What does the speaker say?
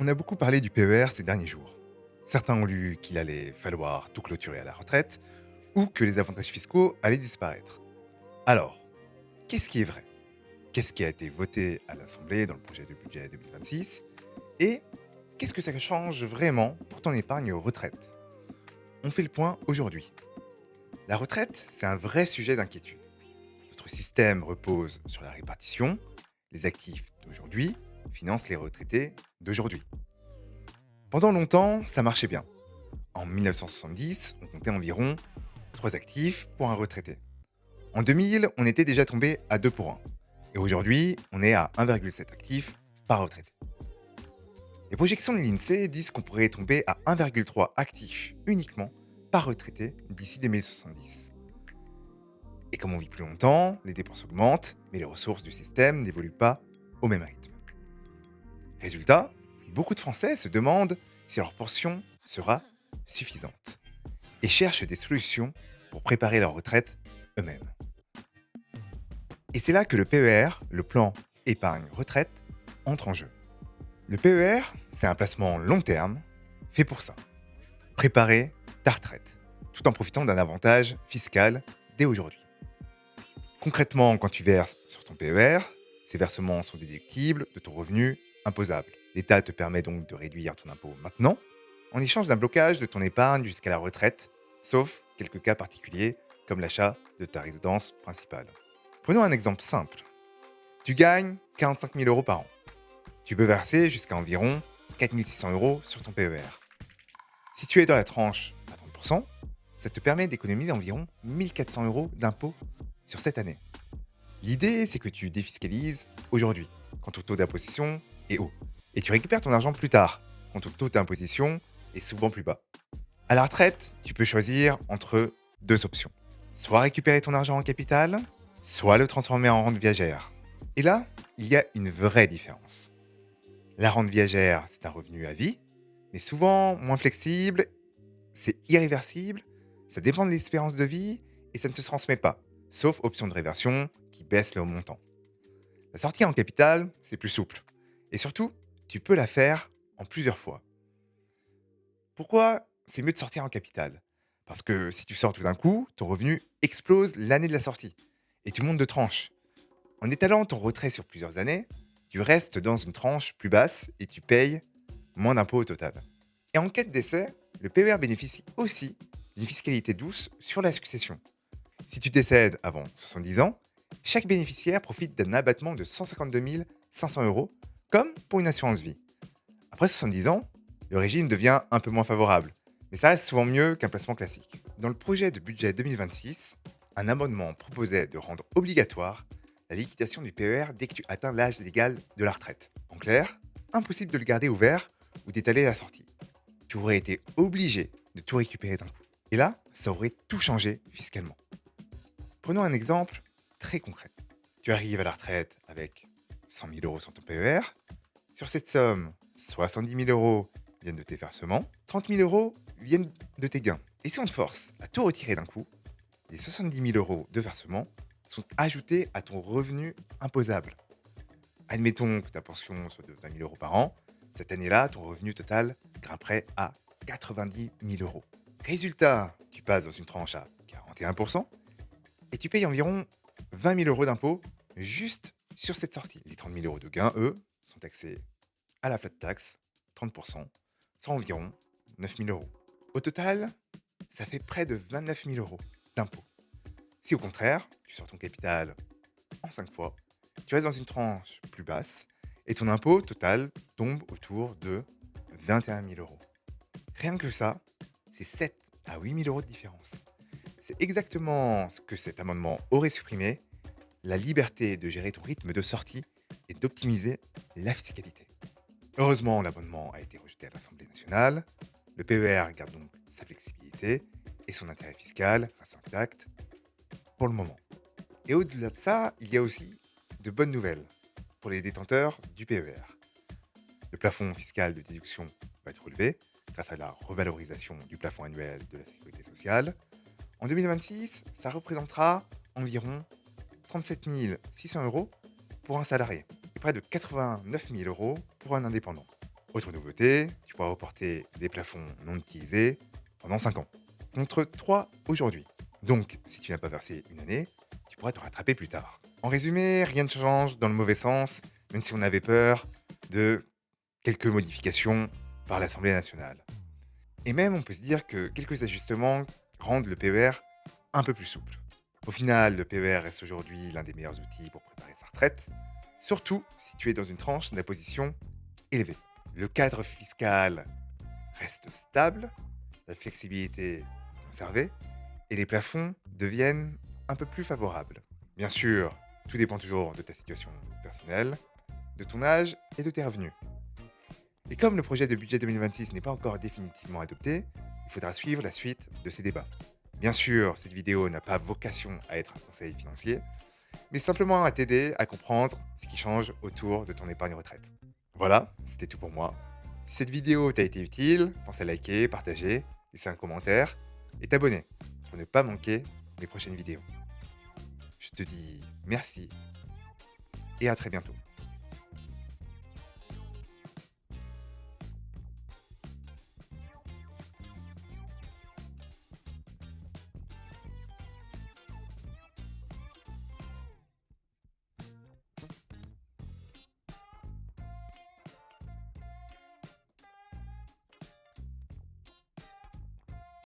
On a beaucoup parlé du PER ces derniers jours. Certains ont lu qu'il allait falloir tout clôturer à la retraite ou que les avantages fiscaux allaient disparaître. Alors, qu'est-ce qui est vrai? Qu'est-ce qui a été voté à l'Assemblée dans le projet de budget 2026? Et qu'est-ce que ça change vraiment pour ton épargne retraite? On fait le point aujourd'hui. La retraite, c'est un vrai sujet d'inquiétude. Notre système repose sur la répartition. Les actifs d'aujourd'hui financent les retraités d'aujourd'hui. Pendant longtemps, ça marchait bien. En 1970, on comptait environ 3 actifs pour un retraité. En 2000, on était déjà tombé à 2 pour 1. Et aujourd'hui, on est à 1,7 actifs par retraité. Les projections de l'INSEE disent qu'on pourrait tomber à 1,3 actifs uniquement par retraité d'ici 2070. Et comme on vit plus longtemps, les dépenses augmentent, mais les ressources du système n'évoluent pas au même rythme. Résultat, beaucoup de Français se demandent si leur pension sera suffisante et cherchent des solutions pour préparer leur retraite eux-mêmes. Et c'est là que le PER, le plan épargne retraite, entre en jeu. Le PER, c'est un placement long terme, fait pour ça. Préparer ta retraite, tout en profitant d'un avantage fiscal dès aujourd'hui. Concrètement, quand tu verses sur ton PER, ces versements sont déductibles de ton revenu imposable. L'État te permet donc de réduire ton impôt maintenant, en échange d'un blocage de ton épargne jusqu'à la retraite, sauf quelques cas particuliers comme l'achat de ta résidence principale. Prenons un exemple simple. Tu gagnes 45 000 euros par an. Tu peux verser jusqu'à environ 4 600 euros sur ton PER. Si tu es dans la tranche à 30%, ça te permet d'économiser environ 1 400 euros d'impôts sur cette année. L'idée, c'est que tu défiscalises aujourd'hui, quand ton taux d'imposition est haut. Et tu récupères ton argent plus tard, quand ton taux d'imposition est souvent plus bas. À la retraite, tu peux choisir entre deux options. Soit récupérer ton argent en capital, soit le transformer en rente viagère. Et là, il y a une vraie différence. La rente viagère, c'est un revenu à vie, mais souvent moins flexible, c'est irréversible, ça dépend de l'espérance de vie et ça ne se transmet pas, sauf option de réversion qui baisse le montant. La sortie en capital, c'est plus souple. Et surtout, tu peux la faire en plusieurs fois. Pourquoi c'est mieux de sortir en capital? Parce que si tu sors tout d'un coup, ton revenu explose l'année de la sortie et tu montes de tranche. En étalant ton retrait sur plusieurs années, tu restes dans une tranche plus basse et tu payes moins d'impôts au total. Et en cas de décès, le PER bénéficie aussi d'une fiscalité douce sur la succession. Si tu décèdes avant 70 ans, chaque bénéficiaire profite d'un abattement de 152 500 euros, comme pour une assurance vie. Après 70 ans, le régime devient un peu moins favorable, mais ça reste souvent mieux qu'un placement classique. Dans le projet de budget 2026, un amendement proposait de rendre obligatoire la liquidation du PER dès que tu atteins l'âge légal de la retraite. En clair, impossible de le garder ouvert ou d'étaler la sortie. Tu aurais été obligé de tout récupérer d'un coup. Et là, ça aurait tout changé fiscalement. Prenons un exemple très concret. Tu arrives à la retraite avec 100 000 euros sur ton PER. Sur cette somme, 70 000 euros viennent de tes versements, 30 000 euros viennent de tes gains. Et si on te force à tout retirer d'un coup, les 70 000 euros de versement sont ajoutés à ton revenu imposable. Admettons que ta pension soit de 20 000 euros par an. Cette année-là, ton revenu total grimperait à 90 000 euros. Résultat, tu passes dans une tranche à 41%. Et tu payes environ 20 000 euros d'impôts juste sur cette sortie. Les 30 000 euros de gains, eux, sont taxés à la flat tax, 30%, soit environ 9 000 euros. Au total, ça fait près de 29 000 euros d'impôts. Si au contraire, tu sors ton capital en 5 fois, tu restes dans une tranche plus basse et ton impôt total tombe autour de 21 000 euros. Rien que ça, c'est 7 à 8 000 euros de différence. C'est exactement ce que cet amendement aurait supprimé, la liberté de gérer ton rythme de sortie et d'optimiser la fiscalité. Heureusement, l'amendement a été rejeté à l'Assemblée nationale. Le PER garde donc sa flexibilité et son intérêt fiscal reste intact pour le moment. Et au-delà de ça, il y a aussi de bonnes nouvelles pour les détenteurs du PER. Le plafond fiscal de déduction va être relevé grâce à la revalorisation du plafond annuel de la sécurité sociale. En 2026, ça représentera environ 37 600 euros pour un salarié et près de 89 000 euros pour un indépendant. Autre nouveauté, tu pourras reporter des plafonds non utilisés pendant 5 ans, contre 3 aujourd'hui. Donc, si tu n'as pas versé une année, tu pourras te rattraper plus tard. En résumé, rien ne change dans le mauvais sens, même si on avait peur de quelques modifications par l'Assemblée nationale. Et même, on peut se dire que quelques ajustements rendent le PER un peu plus souple. Au final, le PER reste aujourd'hui l'un des meilleurs outils pour préparer sa retraite, surtout si tu es dans une tranche d'imposition élevée. Le cadre fiscal reste stable, la flexibilité est conservée et les plafonds deviennent un peu plus favorables. Bien sûr, tout dépend toujours de ta situation personnelle, de ton âge et de tes revenus. Et comme le projet de budget 2026 n'est pas encore définitivement adopté, il faudra suivre la suite de ces débats. Bien sûr, cette vidéo n'a pas vocation à être un conseil financier, mais simplement à t'aider à comprendre ce qui change autour de ton épargne retraite. Voilà, c'était tout pour moi. Si cette vidéo t'a été utile, pense à liker, partager, laisser un commentaire et t'abonner pour ne pas manquer mes prochaines vidéos. Je te dis merci et à très bientôt.